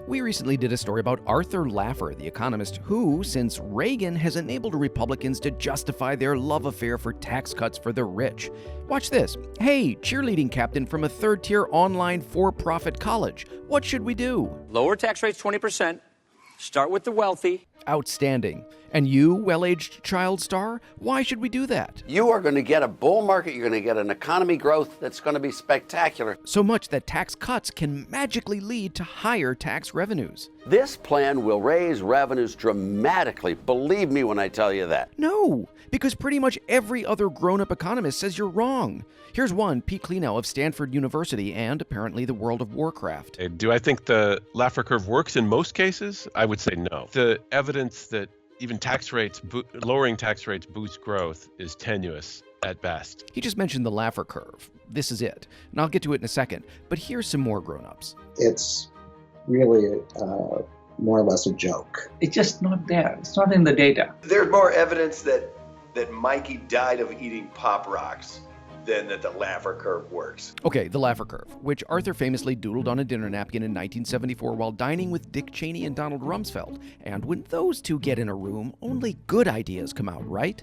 We recently did a story about Arthur Laffer, the economist who, since Reagan, has enabled Republicans to justify their love affair for tax cuts for the rich. Watch this. Hey, cheerleading captain from a third-tier online for-profit college, what should we do? Lower tax rates 20%. Start with the wealthy. Outstanding. And you, well-aged child star, why should we do that? You are going to get a bull market. You're going to get an economy growth that's going to be spectacular. So much that tax cuts can magically lead to higher tax revenues. This plan will raise revenues dramatically. Believe me when I tell you that. No, because pretty much every other grown-up economist says you're wrong. Here's one, KLENOW of Stanford University and apparently the World of Warcraft. Do I think the Laffer curve works in most cases? I would say no. The evidence that even lowering tax rates boosts growth is tenuous at best. He just mentioned the Laffer curve. This is it. And I'll get to it in a second. But here's some more grown-ups. It's really more or less a joke. It's just not there. It's not in the data. There's more evidence that Mikey died of eating Pop Rocks than that the Laffer curve works. Okay, the Laffer curve, which Arthur famously doodled on a dinner napkin in 1974 while dining with Dick Cheney and Donald Rumsfeld. And when those two get in a room, only good ideas come out, right?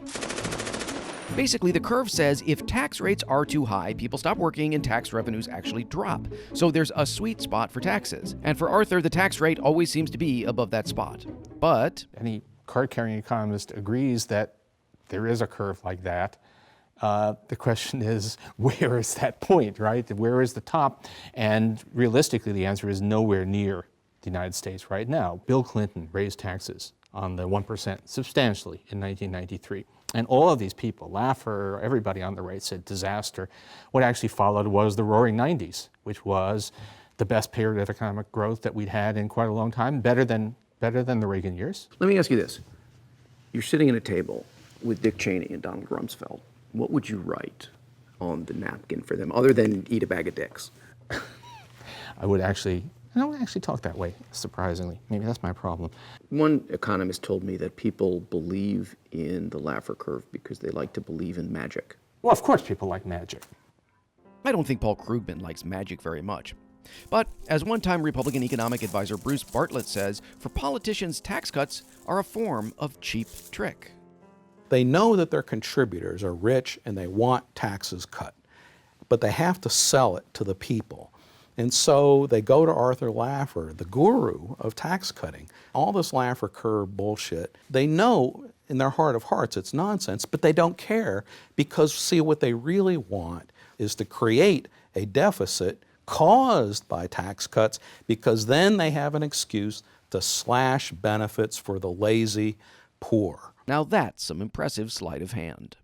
Basically, the curve says if tax rates are too high, people stop working and tax revenues actually drop. So there's a sweet spot for taxes. And for Arthur, the tax rate always seems to be above that spot. But any card-carrying economist agrees that there is a curve like that. The question is, where is that point, right? Where is the top? And realistically, the answer is nowhere near the United States right now. Bill Clinton raised taxes on the 1% substantially in 1993. And all of these people, Laffer, everybody on the right said disaster. What actually followed was the roaring 90s, which was the best period of economic growth that we'd had in quite a long time, better than the Reagan years. let me ask you this. You're sitting at a table with Dick Cheney and Donald Rumsfeld. What would you write on the napkin for them, other than eat a bag of dicks? I don't actually talk that way, surprisingly. Maybe that's my problem. One economist told me that people believe in the Laffer curve because they like to believe in magic. Well, of course people like magic. I don't think Paul Krugman likes magic very much. But as one-time Republican economic advisor Bruce Bartlett says, for politicians, tax cuts are a form of cheap trick. They know that their contributors are rich and they want taxes cut, but they have to sell it to the people. And so they go to Arthur Laffer, the guru of tax cutting. All this Laffer curve bullshit, they know in their heart of hearts it's nonsense, but they don't care because, see, what they really want is to create a deficit caused by tax cuts, because then they have an excuse to slash benefits for the lazy poor. Now that's some impressive sleight of hand.